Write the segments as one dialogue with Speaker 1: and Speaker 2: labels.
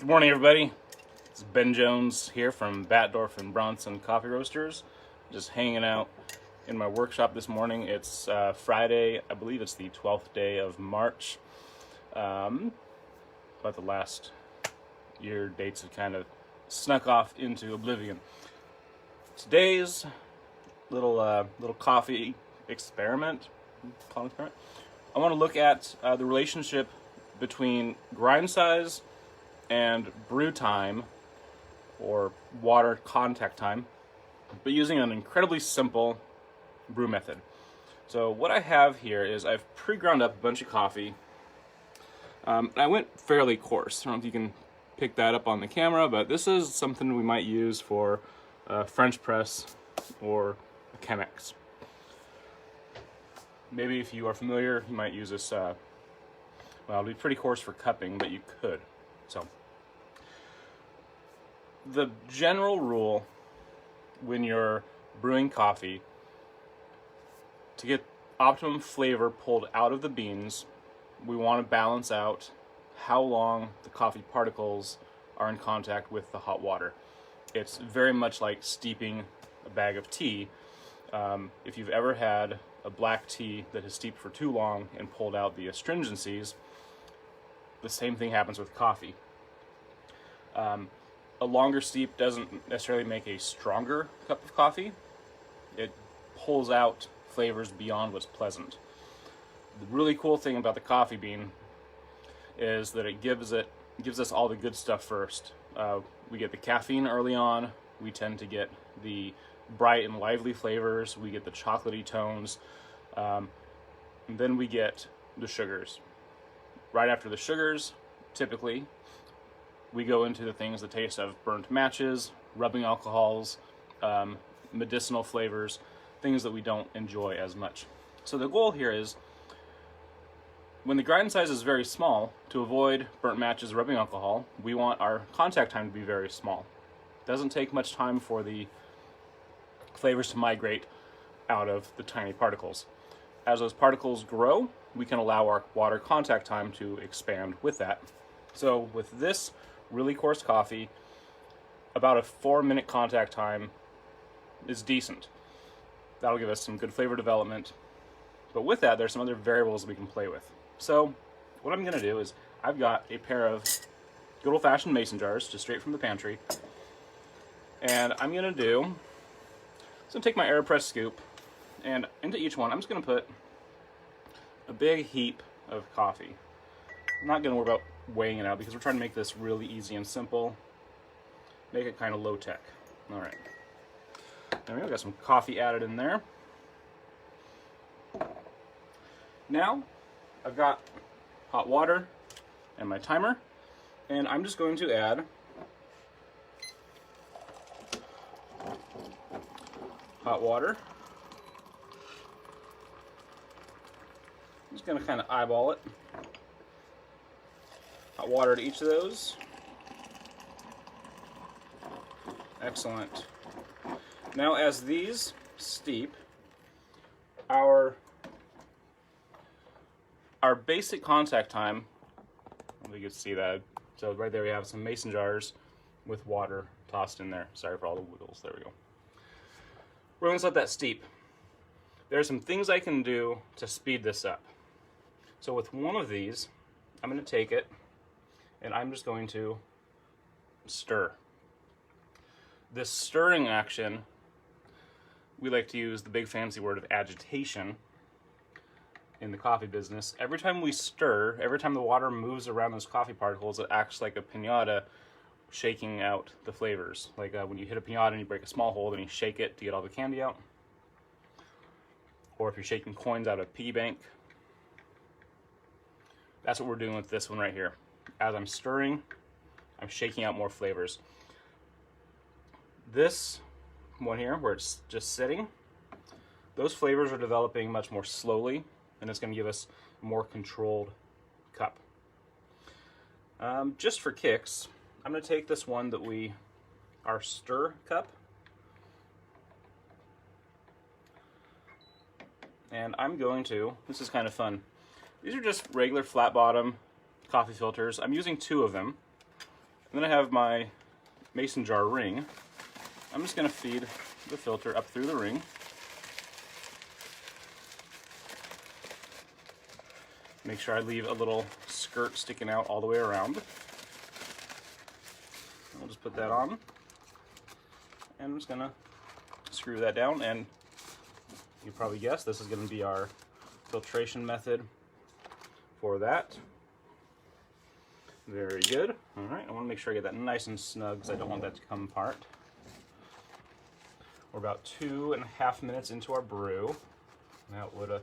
Speaker 1: Good morning, everybody. It's Ben Jones here from Batdorf and Bronson Coffee Roasters. Just hanging out in my workshop this morning. It's Friday, I believe it's the 12th day of March. But the last year dates have kind of snuck off into oblivion. Today's little coffee experiment, I want to look at the relationship between grind size and brew time, or water contact time, but using an incredibly simple brew method. So what I have here is I've pre-ground up a bunch of coffee. I went fairly coarse. I don't know if you can pick that up on the camera, but this is something we might use for French press or a Chemex. Maybe if you are familiar, you might use this, well, it'll be pretty coarse for cupping, but you could. So the general rule when you're brewing coffee, to get optimum flavor pulled out of the beans, we want to balance out how long the coffee particles are in contact with the hot water. It's very much like steeping a bag of tea. If you've ever had a black tea that has steeped for too long and pulled out the astringencies, the same thing happens with coffee. A longer steep doesn't necessarily make a stronger cup of coffee. It pulls out flavors beyond what's pleasant. The really cool thing about the coffee bean is that it gives us all the good stuff first. We get the caffeine early on. We tend to get the bright and lively flavors. We get the chocolatey tones. And then we get the sugars. Right after the sugars, typically, we go into the things that taste of burnt matches, rubbing alcohols, medicinal flavors, things that we don't enjoy as much. So the goal here is, when the grind size is very small, to avoid burnt matches, rubbing alcohol, we want our contact time to be very small. It doesn't take much time for the flavors to migrate out of the tiny particles. As those particles grow, we can allow our water contact time to expand with that. So with this really coarse coffee, about a 4-minute contact time is decent. That'll give us some good flavor development. But with that, there's some other variables we can play with. So what I'm gonna do is, I've got a pair of good old-fashioned mason jars, just straight from the pantry. And I'm gonna take my AeroPress scoop, and into each one, I'm just gonna put a big heap of coffee. I'm not gonna worry about weighing it out because we're trying to make this really easy and simple. Make it kind of low tech. All right. There we go, got some coffee added in there. Now, I've got hot water and my timer, and I'm just going to add hot water. I'm just gonna kind of eyeball it. Hot water to each of those. Excellent. Now as these steep, our basic contact time, we can see that. So right there we have some mason jars with water tossed in there. Sorry for all the wiggles, there we go. We're going to let that steep. There are some things I can do to speed this up. So with one of these, I'm going to take it and I'm just going to stir. This stirring action, we like to use the big fancy word of agitation in the coffee business. Every time we stir, every time the water moves around those coffee particles, it acts like a piñata shaking out the flavors. Like when you hit a piñata and you break a small hole, then you shake it to get all the candy out. Or if you're shaking coins out of a piggy bank. That's what we're doing with this one right here. As I'm stirring, I'm shaking out more flavors. This one here, where it's just sitting, those flavors are developing much more slowly, and it's going to give us a more controlled cup. Just for kicks, I'm going to take this one that our stir cup, and I'm going to, this is kind of fun, these are just regular flat bottom coffee filters. I'm using 2 of them. And then I have my mason jar ring. I'm just going to feed the filter up through the ring. Make sure I leave a little skirt sticking out all the way around. I'll just put that on. And I'm just going to screw that down, and you probably guessed this is going to be our filtration method for that. Very good. All right, I want to make sure I get that nice and snug because I don't want that to come apart. We're about 2.5 minutes into our brew. That would have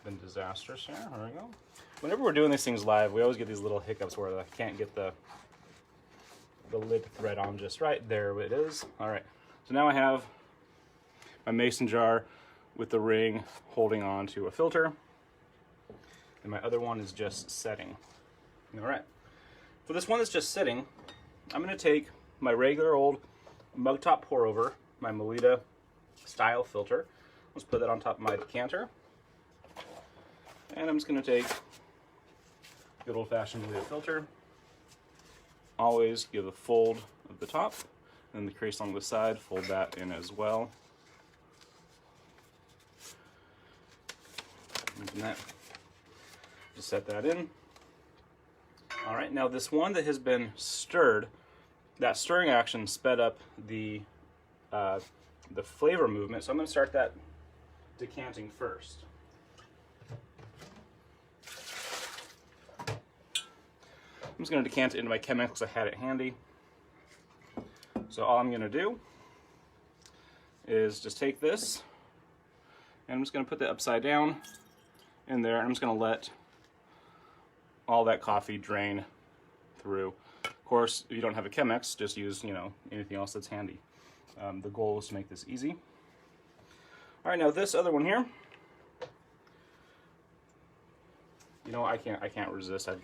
Speaker 1: been disastrous here. There we go. Whenever we're doing these things live, we always get these little hiccups where I can't get the lid thread on just right. There it is. All right, so now I have my mason jar with the ring holding on to a filter, and my other one is just setting. All right, for this one that's just sitting, I'm going to take my regular old mug top pour over, my Melita style filter. Let's put that on top of my decanter, and I'm just going to take good old-fashioned Melita filter. Always give a fold of the top, and the crease along the side, fold that in as well. And that, just set that in. All right, now this one that has been stirred, that stirring action sped up the flavor movement, so I'm going to start that decanting first. I'm just going to decant it into my Chemex because I had it handy. So all I'm going to do is just take this, and I'm just going to put that upside down in there, and I'm just going to let all that coffee drain through. Of course, if you don't have a Chemex, just use, anything else that's handy. The goal is to make this easy. All right, now this other one here, I can't resist. I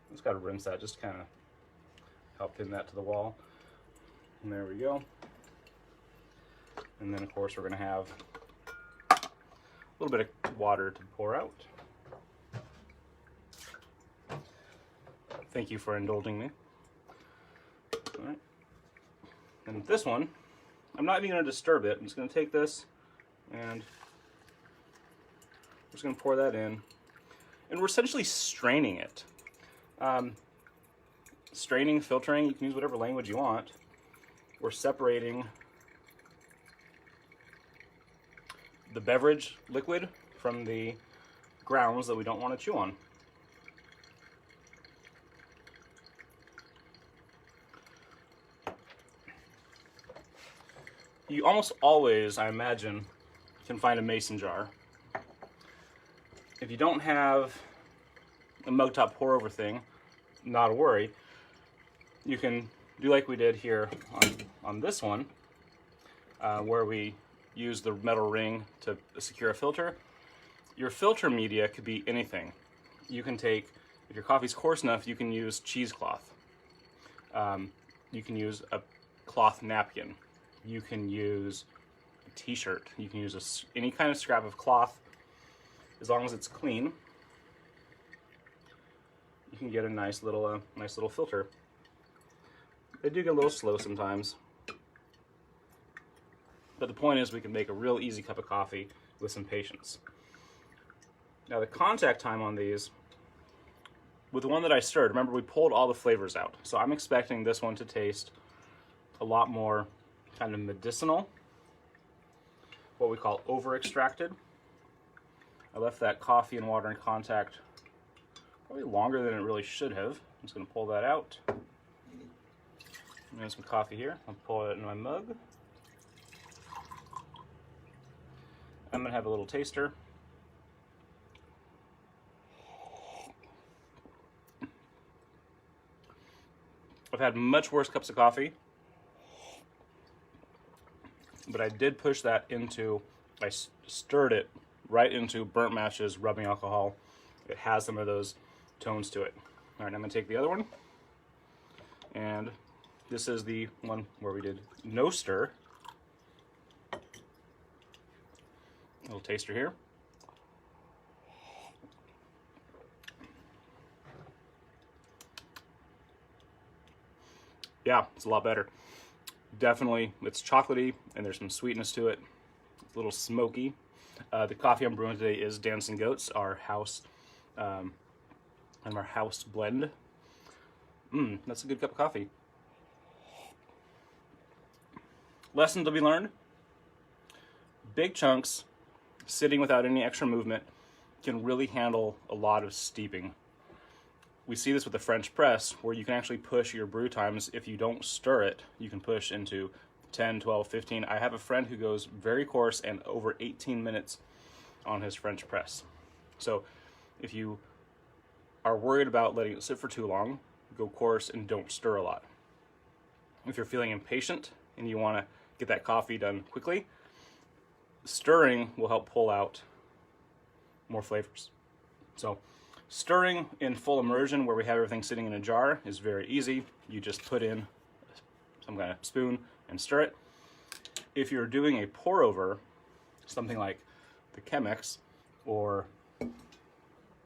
Speaker 1: just gotta rinse that, just kind of help pin that to the wall. And there we go. And then of course we're gonna have a little bit of water to pour out. Thank you for indulging me. All right. And this one, I'm not even gonna disturb it. I'm just gonna take this and I'm just gonna pour that in. And we're essentially straining it. Straining, filtering, you can use whatever language you want. We're separating the beverage liquid from the grounds that we don't want to chew on. You almost always, I imagine, can find a mason jar. If you don't have a mug top pour over thing, not a worry. You can do like we did here on this one, where we use the metal ring to secure a filter. Your filter media could be anything. You can take, if your coffee's coarse enough, you can use cheesecloth. You can use a cloth napkin. You can use a t-shirt. You can use any kind of scrap of cloth, as long as it's clean. You can get a nice little filter. They do get a little slow sometimes, but the point is we can make a real easy cup of coffee with some patience. Now the contact time on these, with the one that I stirred, remember we pulled all the flavors out, so I'm expecting this one to taste a lot more kind of medicinal, what we call over-extracted. I left that coffee and water in contact probably longer than it really should have. I'm just going to pull that out. There's some coffee here. I'll pour it in my mug. I'm going to have a little taster. I've had much worse cups of coffee, but I did push that into, I stirred it right into burnt matches, rubbing alcohol. It has some of those tones to it. All right, I'm going to take the other one, and this is the one where we did no stir. A little taster here. Yeah, it's a lot better. Definitely, it's chocolatey and there's some sweetness to it. It's a little smoky. The coffee I'm brewing today is Dancing Goats, our house, kind of our house blend. That's a good cup of coffee. Lesson to be learned: big chunks, sitting without any extra movement, can really handle a lot of steeping. We see this with the French press, where you can actually push your brew times. If you don't stir it, you can push into 10, 12, 15. I have a friend who goes very coarse and over 18 minutes on his French press. So if you are worried about letting it sit for too long, go coarse and don't stir a lot. If you're feeling impatient and you want to get that coffee done quickly, stirring will help pull out more flavors. So stirring in full immersion, where we have everything sitting in a jar, is very easy. You just put in some kind of spoon and stir it. If you're doing a pour over, something like the Chemex or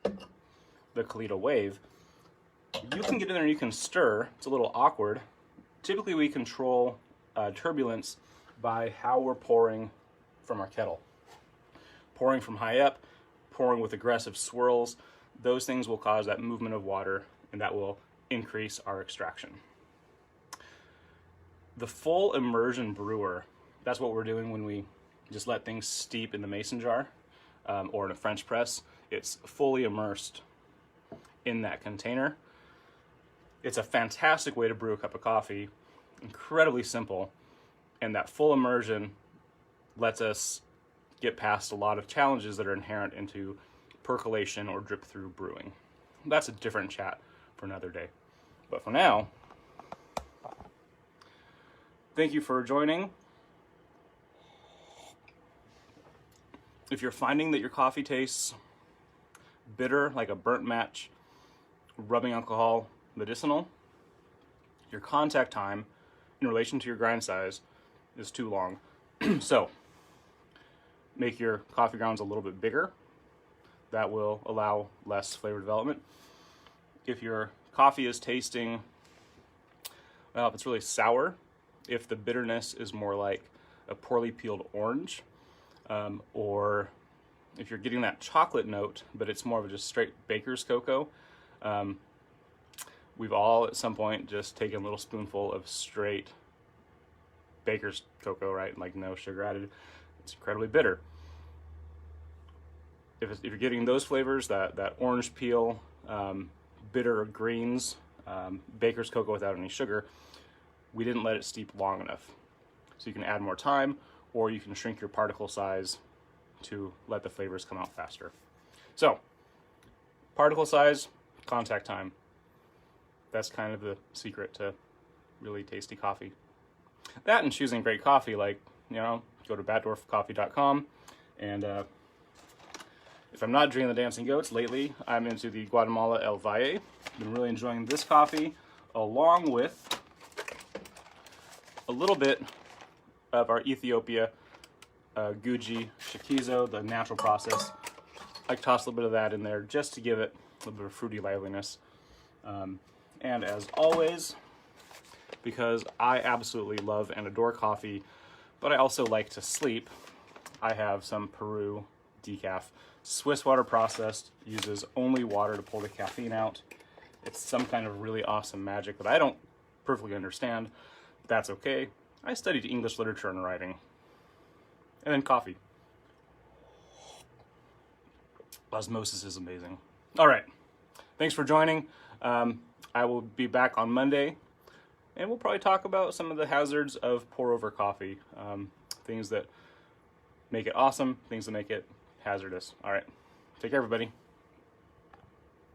Speaker 1: the Kalita Wave, you can get in there and you can stir. It's a little awkward. Typically we control turbulence by how we're pouring from our kettle. Pouring from high up, pouring with aggressive swirls, those things will cause that movement of water, and that will increase our extraction. The full immersion brewer, that's what we're doing when we just let things steep in the mason jar or in a French press. It's fully immersed in that container. It's a fantastic way to brew a cup of coffee, incredibly simple, and that full immersion lets us get past a lot of challenges that are inherent into percolation or drip through brewing. That's a different chat for another day. But for now, thank you for joining. If you're finding that your coffee tastes bitter, like a burnt match, rubbing alcohol, medicinal, your contact time in relation to your grind size is too long. So make your coffee grounds a little bit bigger. That will allow less flavor development. If your coffee is tasting, well, if it's really sour, if the bitterness is more like a poorly peeled orange, or if you're getting that chocolate note, but it's more of just straight baker's cocoa, we've all at some point just taken a little spoonful of straight baker's cocoa, right? Like no sugar added. It's incredibly bitter. If you're getting those flavors, that orange peel, bitter greens, baker's cocoa without any sugar, we didn't let it steep long enough. So you can add more time, or you can shrink your particle size to let the flavors come out faster. So, particle size, contact time. That's kind of the secret to really tasty coffee. That and choosing great coffee, like, go to batdorfcoffee.com, and if I'm not drinking the Dancing Goats lately, I'm into the Guatemala El Valle. Been really enjoying this coffee, along with a little bit of our Ethiopia Guji Shikizo, the natural process. I toss a little bit of that in there just to give it a little bit of fruity liveliness. And as always, because I absolutely love and adore coffee, but I also like to sleep, I have some Peru decaf. Swiss water processed, uses only water to pull the caffeine out. It's some kind of really awesome magic that I don't perfectly understand, but that's okay. I studied English literature and writing. And then coffee. Osmosis is amazing. All right, thanks for joining. I will be back on Monday, and we'll probably talk about some of the hazards of pour-over coffee. Things that make it awesome, things that make it hazardous. All right, take care, everybody.